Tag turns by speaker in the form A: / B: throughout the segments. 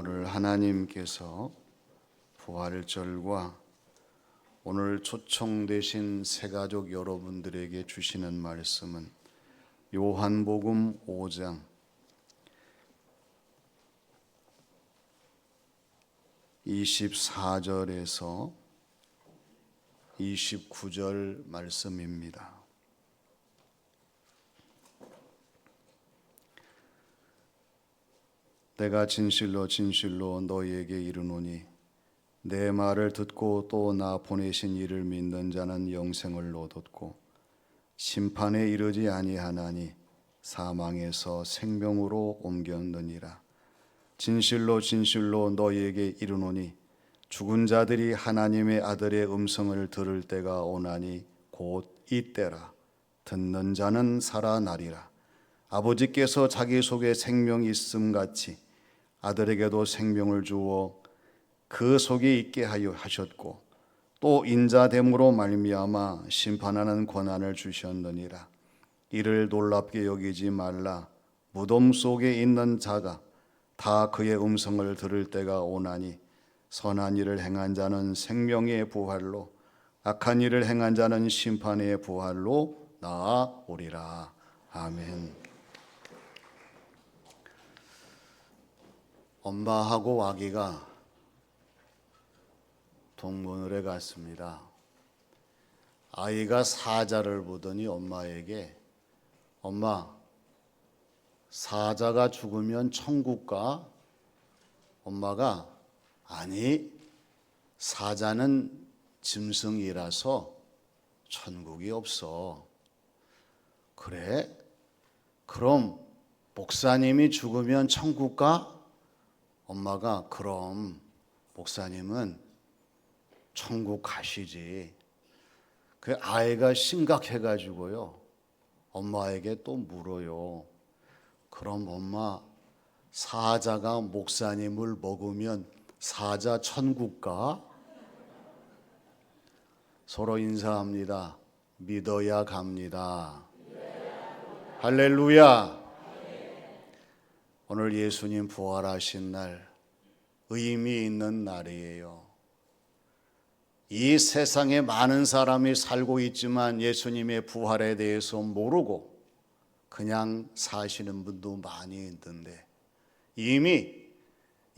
A: 오늘 하나님께서 부활절과 오늘 초청되신 새가족 여러분들에게 주시는 말씀은 요한복음 5장 24절에서 29절 말씀입니다. 내가 진실로 진실로 너희에게 이르노니 내 말을 듣고 또 나 보내신 이를 믿는 자는 영생을 얻었고 심판에 이르지 아니하나니 사망에서 생명으로 옮겼느니라. 진실로 진실로 너희에게 이르노니 죽은 자들이 하나님의 아들의 음성을 들을 때가 오나니 곧 이때라. 듣는 자는 살아나리라. 아버지께서 자기 속에 생명이 있음 같이 아들에게도 생명을 주어 그 속에 있게 하여 하셨고 또 인자됨으로 말미암아 심판하는 권한을 주셨느니라. 이를 놀랍게 여기지 말라. 무덤 속에 있는 자가 다 그의 음성을 들을 때가 오나니 선한 일을 행한 자는 생명의 부활로 악한 일을 행한 자는 심판의 부활로 나아오리라. 아멘. 엄마하고 아기가 동물원에 갔습니다. 아이가 사자를 보더니 엄마에게 엄마, 사자가 죽으면 천국 가? 엄마가 아니, 사자는 짐승이라서 천국이 없어. 그래? 그럼 목사님이 죽으면 천국 가? 엄마가 그럼 목사님은 천국 가시지. 그 아이가 심각해가지고요. 엄마에게 또 물어요. 그럼 엄마, 사자가 목사님을 먹으면 사자 천국 가? 서로 인사합니다. 믿어야 갑니다. 할렐루야. 오늘 예수님 부활하신 날, 의미 있는 날이에요. 이 세상에 많은 사람이 살고 있지만 예수님의 부활에 대해서 모르고 그냥 사시는 분도 많이 있는데 이미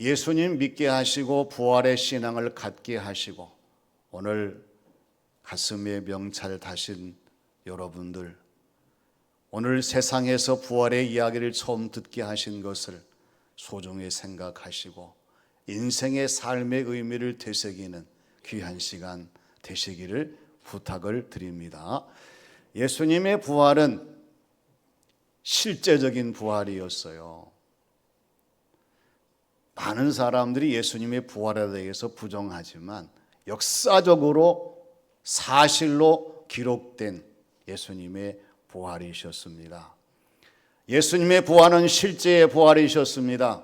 A: 예수님 믿게 하시고 부활의 신앙을 갖게 하시고 오늘 가슴에 명찰 다신 여러분들, 오늘 세상에서 부활의 이야기를 처음 듣게 하신 것을 소중히 생각하시고 인생의 삶의 의미를 되새기는 귀한 시간 되시기를 부탁을 드립니다. 예수님의 부활은 실제적인 부활이었어요. 많은 사람들이 예수님의 부활에 대해서 부정하지만 역사적으로 사실로 기록된 예수님의 부활이셨습니다. 예수님의 부활은 실제의 부활이셨습니다.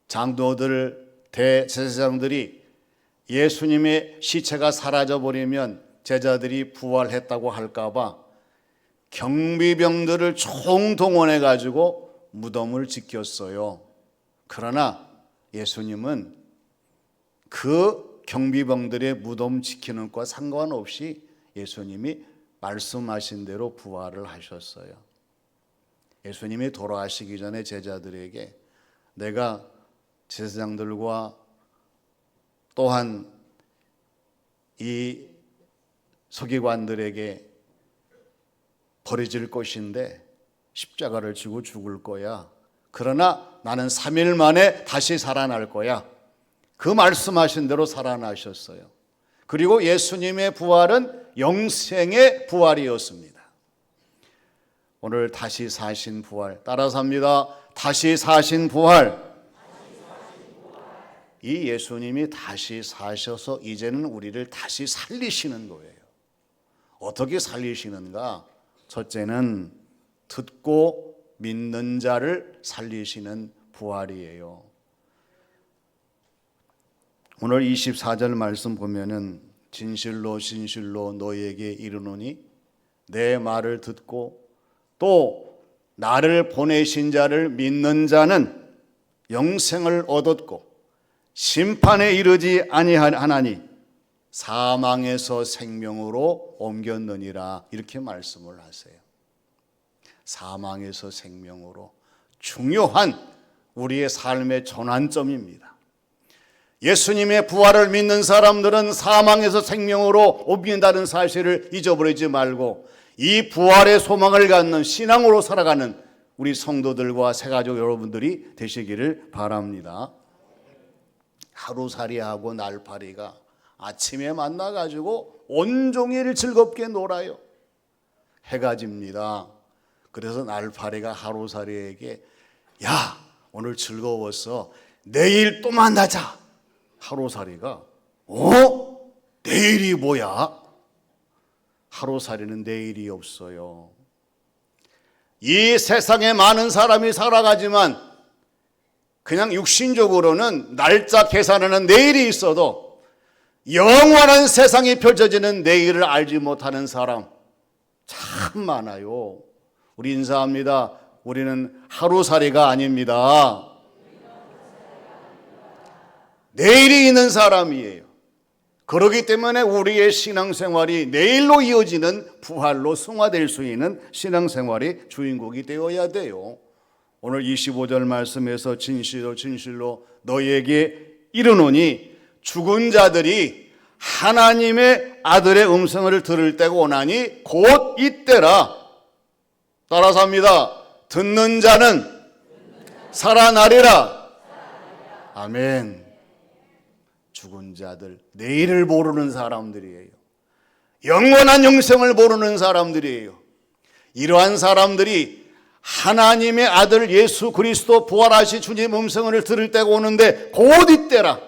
A: 장로들, 대제사장들이 예수님의 시체가 사라져버리면 제자들이 부활했다고 할까봐 경비병들을 총동원해가지고 무덤을 지켰어요. 그러나 예수님은 그 경비병들의 무덤 지키는 것과 상관없이 예수님이 말씀하신 대로 부활을 하셨어요. 예수님이 돌아가시기 전에 제자들에게 내가 제사장들과 또한 이 서기관들에게 버려질 것인데 십자가를 지고 죽을 거야. 그러나 나는 3일 만에 다시 살아날 거야. 그 말씀하신 대로 살아나셨어요. 그리고 예수님의 부활은 영생의 부활이었습니다. 오늘 다시 사신 부활, 따라서 합니다. 다시 사신 부활. 이 예수님이 다시 사셔서 이제는 우리를 다시 살리시는 거예요. 어떻게 살리시는가? 첫째는 듣고 믿는 자를 살리시는 부활이에요. 오늘 24절 말씀 보면은 진실로 진실로 너희에게 이르노니 내 말을 듣고 또 나를 보내신 자를 믿는 자는 영생을 얻었고 심판에 이르지 아니하나니 사망에서 생명으로 옮겼느니라. 이렇게 말씀을 하세요. 사망에서 생명으로 중요한 우리의 삶의 전환점입니다. 예수님의 부활을 믿는 사람들은 사망에서 생명으로 옮긴다는 사실을 잊어버리지 말고 이 부활의 소망을 갖는 신앙으로 살아가는 우리 성도들과 새가족 여러분들이 되시기를 바랍니다. 하루살이하고 날파리가 아침에 만나가지고 온종일 즐겁게 놀아요. 해가 집니다. 그래서 날파리가 하루살이에게 야, 오늘 즐거웠어. 내일 또 만나자. 하루살이가 내일이 뭐야? 하루살이는 내일이 없어요. 이 세상에 많은 사람이 살아가지만 그냥 육신적으로는 날짜 계산하는 내일이 있어도 영원한 세상이 펼쳐지는 내일을 알지 못하는 사람 참 많아요. 우리 인사합니다. 우리는 하루살이가 아닙니다. 내일이 있는 사람이에요. 그렇기 때문에 우리의 신앙생활이 내일로 이어지는 부활로 승화될 수 있는 신앙생활이 주인공이 되어야 돼요. 오늘 25절 말씀에서 진실로 진실로 너희에게 이르노니 죽은 자들이 하나님의 아들의 음성을 들을 때가 오나니 곧 이때라. 따라서 합니다. 듣는 자는 살아나리라. 아멘. 죽은 자들, 내일을 모르는 사람들이에요. 영원한 영생을 모르는 사람들이에요. 이러한 사람들이 하나님의 아들 예수 그리스도 부활하신 주님 음성을 들을 때가 오는데 곧 이때라.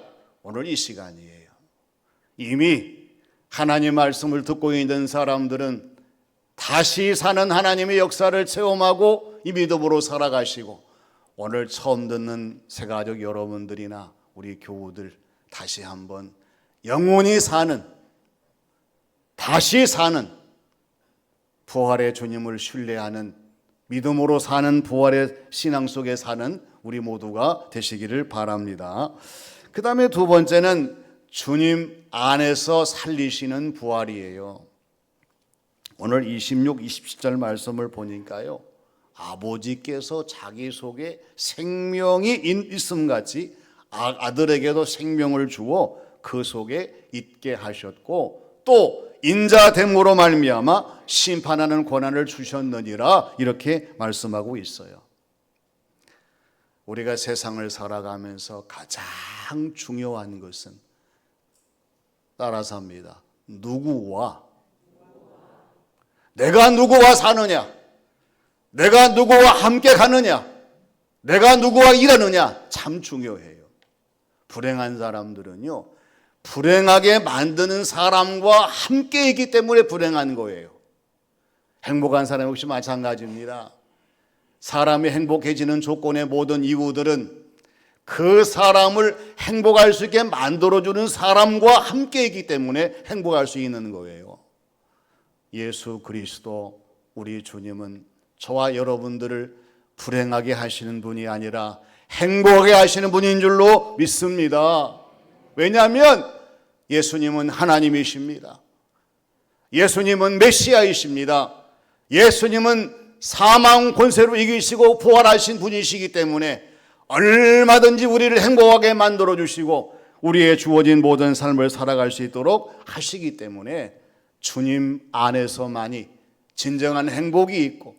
A: 오늘 이 시간이에요. 이미 하나님 말씀을 듣고 있는 사람들은 다시 사는 하나님의 역사를 체험하고 이 믿음으로 살아가시고, 오늘 처음 듣는 새가족 여러분들이나 우리 교우들 다시 한번 영원히 사는, 다시 사는 부활의 주님을 신뢰하는 믿음으로 사는 부활의 신앙 속에 사는 우리 모두가 되시기를 바랍니다. 그 다음에 두 번째는 주님 안에서 살리시는 부활이에요. 오늘 26, 27절 말씀을 보니까요, 아버지께서 자기 속에 생명이 있음같이 아들에게도 생명을 주어 그 속에 있게 하셨고 또 인자됨으로 말미암아 심판하는 권한을 주셨느니라. 이렇게 말씀하고 있어요. 우리가 세상을 살아가면서 가장 중요한 것은 따라서 합니다. 내가 누구와 사느냐, 내가 누구와 함께 가느냐, 내가 누구와 일하느냐 참 중요해요. 불행한 사람들은요, 불행하게 만드는 사람과 함께 있기 때문에 불행한 거예요. 행복한 사람 역시 마찬가지입니다. 사람이 행복해지는 조건의 모든 이유들은 그 사람을 행복할 수 있게 만들어주는 사람과 함께 있기 때문에 행복할 수 있는 거예요. 예수 그리스도 우리 주님은 저와 여러분들을 불행하게 하시는 분이 아니라 행복하게 하시는 분인 줄로 믿습니다. 왜냐하면 예수님은 하나님이십니다. 예수님은 메시아이십니다. 예수님은 사망 권세로 이기시고 부활하신 분이시기 때문에 얼마든지 우리를 행복하게 만들어 주시고 우리의 주어진 모든 삶을 살아갈 수 있도록 하시기 때문에 주님 안에서만이 진정한 행복이 있고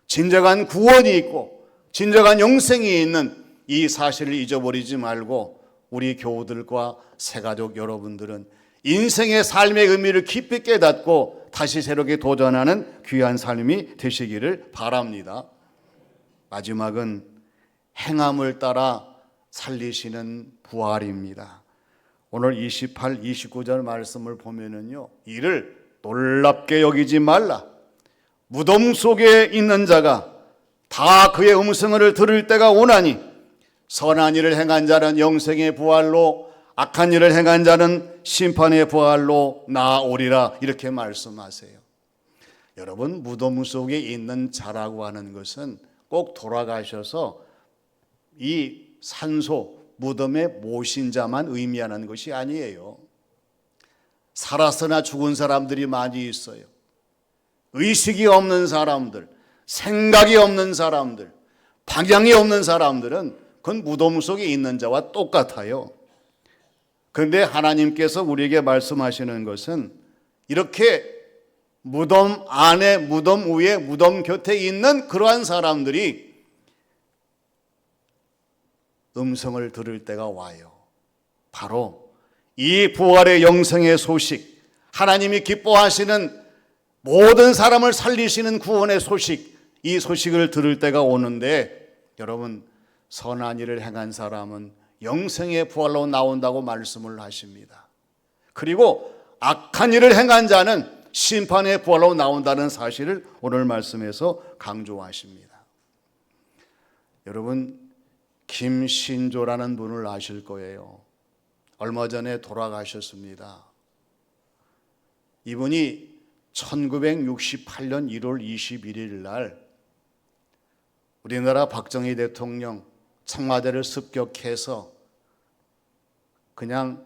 A: 진정한 구원이 있고 진정한 영생이 있는 이 사실을 잊어버리지 말고 우리 교우들과 새가족 여러분들은 인생의 삶의 의미를 깊이 깨닫고 다시 새롭게 도전하는 귀한 삶이 되시기를 바랍니다. 마지막은 행함을 따라 살리시는 부활입니다. 오늘 28, 29절 말씀을 보면은요, 이를 놀랍게 여기지 말라. 무덤 속에 있는 자가 다 그의 음성을 들을 때가 오나니 선한 일을 행한 자는 영생의 부활로 악한 일을 행한 자는 심판의 부활로 나아오리라. 이렇게 말씀하세요. 여러분, 무덤 속에 있는 자라고 하는 것은 꼭 돌아가셔서 이 산소, 무덤에 모신 자만 의미하는 것이 아니에요. 살았으나 죽은 사람들이 많이 있어요. 의식이 없는 사람들, 생각이 없는 사람들, 방향이 없는 사람들은 그건 무덤 속에 있는 자와 똑같아요. 그런데 하나님께서 우리에게 말씀하시는 것은 이렇게 무덤 안에, 무덤 위에, 무덤 곁에 있는 그러한 사람들이 음성을 들을 때가 와요. 바로 이 부활의 영생의 소식, 하나님이 기뻐하시는 모든 사람을 살리시는 구원의 소식, 이 소식을 들을 때가 오는데, 여러분, 선한 일을 행한 사람은 영생의 부활로 나온다고 말씀을 하십니다. 그리고 악한 일을 행한 자는 심판의 부활로 나온다는 사실을 오늘 말씀에서 강조하십니다. 여러분, 김신조라는 분을 아실 거예요. 얼마 전에 돌아가셨습니다. 이분이 1968년 1월 21일 날 우리나라 박정희 대통령 청와대를 습격해서 그냥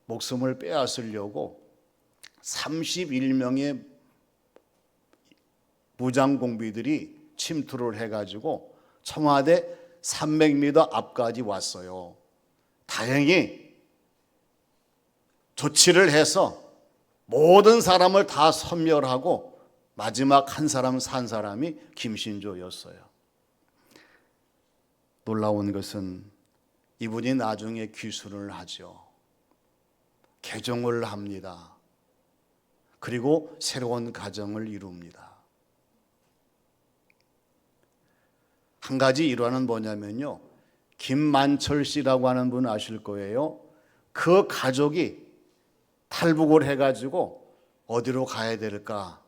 A: 목숨을 빼앗으려고 31명의 무장공비들이 침투를 해가지고 청와대 300m 앞까지 왔어요. 다행히 조치를 해서 모든 사람을 다 섬멸하고 마지막 한 사람 산 사람이 김신조였어요. 놀라운 것은 이분이 나중에 귀순을 하죠. 개종을 합니다. 그리고 새로운 가정을 이룹니다. 한 가지 일화는 뭐냐면요, 김만철 씨라고 하는 분 아실 거예요. 그 가족이 탈북을 해가지고 어디로 가야 될까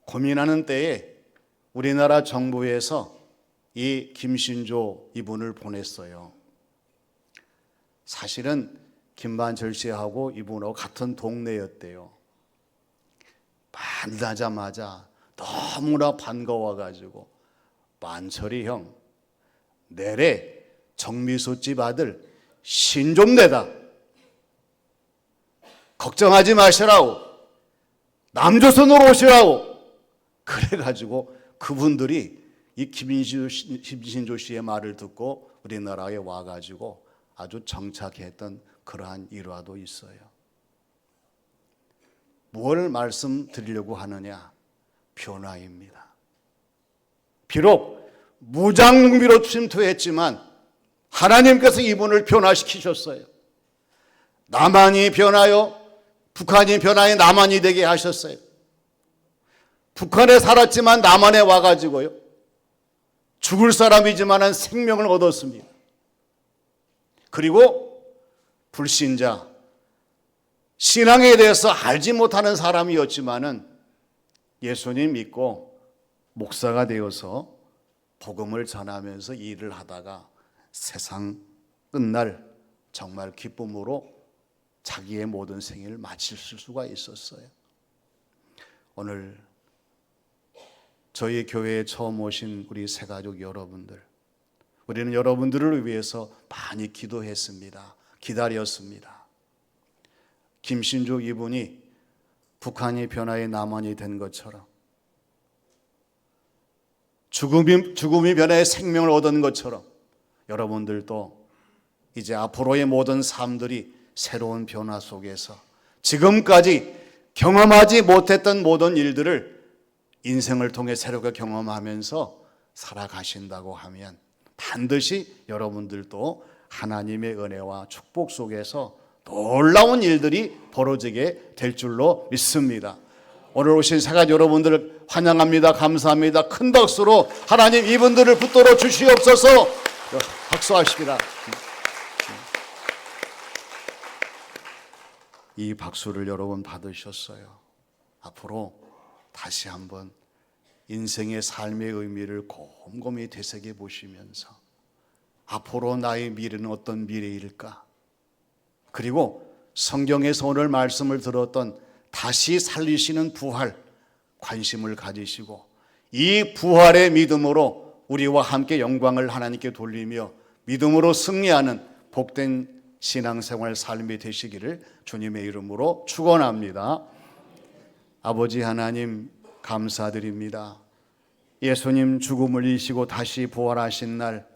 A: 고민하는 때에 우리나라 정부에서 이 김신조 이분을 보냈어요. 사실은 김만철 씨하고 이분하고 같은 동네였대요. 만나자마자 너무나 반가워가지고, 만철이 형, 내래 정미소집 아들 신 좀 내다. 걱정하지 마시라고. 남조선으로 오시라고. 그래가지고 그분들이 이 김신조 씨의 말을 듣고 우리나라에 와가지고 아주 정착했던 그러한 일화도 있어요. 뭘 말씀드리려고 하느냐? 변화입니다. 비록 무장공비로 침투했지만 하나님께서 이분을 변화시키셨어요. 남한이 변하여 북한이 변하여 남한이 되게 하셨어요. 북한에 살았지만 남한에 와가지고요, 죽을 사람이지만 생명을 얻었습니다. 그리고 불신자, 신앙에 대해서 알지 못하는 사람이었지만은 예수님 믿고 목사가 되어서 복음을 전하면서 일을 하다가 세상 끝날 정말 기쁨으로 자기의 모든 생애를 마칠 수가 있었어요. 오늘 저희 교회에 처음 오신 우리 새가족 여러분들, 우리는 여러분들을 위해서 많이 기도했습니다. 기다렸습니다. 김신조 이분이 북한이 변화의 남한이 된 것처럼, 죽음이 변화의 생명을 얻은 것처럼, 여러분들도 이제 앞으로의 모든 삶들이 새로운 변화 속에서 지금까지 경험하지 못했던 모든 일들을 인생을 통해 새롭게 경험하면서 살아가신다고 하면 반드시 여러분들도 하나님의 은혜와 축복 속에서 놀라운 일들이 벌어지게 될 줄로 믿습니다. 오늘 오신 새가족 여러분들 환영합니다. 감사합니다. 큰 박수로 하나님 이분들을 붙들어 주시옵소서. 박수하십니다. 이 박수를 여러분 받으셨어요. 앞으로 다시 한번 인생의 삶의 의미를 곰곰이 되새겨 보시면서 앞으로 나의 미래는 어떤 미래일까? 그리고 성경에서 오늘 말씀을 들었던 다시 살리시는 부활 관심을 가지시고 이 부활의 믿음으로 우리와 함께 영광을 하나님께 돌리며 믿음으로 승리하는 복된 신앙생활 삶이 되시기를 주님의 이름으로 축원합니다. 아버지 하나님 감사드립니다. 예수님 죽음을 이기시고 다시 부활하신 날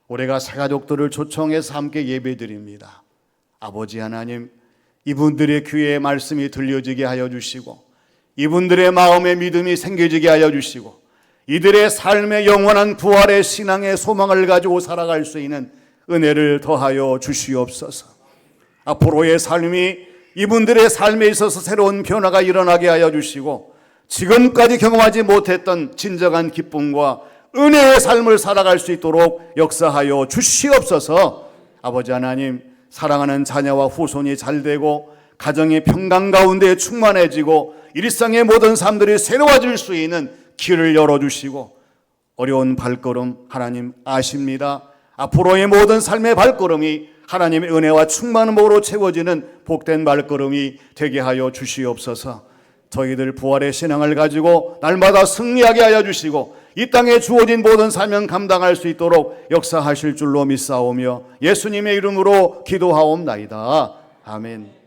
A: 우리가 새가족들을 초청해서 함께 예배드립니다. 아버지 하나님, 이분들의 귀에 말씀이 들려지게 하여 주시고 이분들의 마음에 믿음이 생겨지게 하여 주시고 이들의 삶의 영원한 부활의 신앙의 소망을 가지고 살아갈 수 있는 은혜를 더하여 주시옵소서. 앞으로의 삶이 이분들의 삶에 있어서 새로운 변화가 일어나게 하여 주시고 지금까지 경험하지 못했던 진정한 기쁨과 은혜의 삶을 살아갈 수 있도록 역사하여 주시옵소서. 아버지 하나님, 사랑하는 자녀와 후손이 잘되고 가정의 평강 가운데 충만해지고 일상의 모든 삶들이 새로워질 수 있는 길을 열어주시고 어려운 발걸음 하나님 아십니다. 앞으로의 모든 삶의 발걸음이 하나님의 은혜와 충만함으로 채워지는 복된 발걸음이 되게 하여 주시옵소서. 저희들 부활의 신앙을 가지고 날마다 승리하게 하여 주시고 이 땅에 주어진 모든 사명 감당할 수 있도록 역사하실 줄로 믿사오며 예수님의 이름으로 기도하옵나이다. 아멘.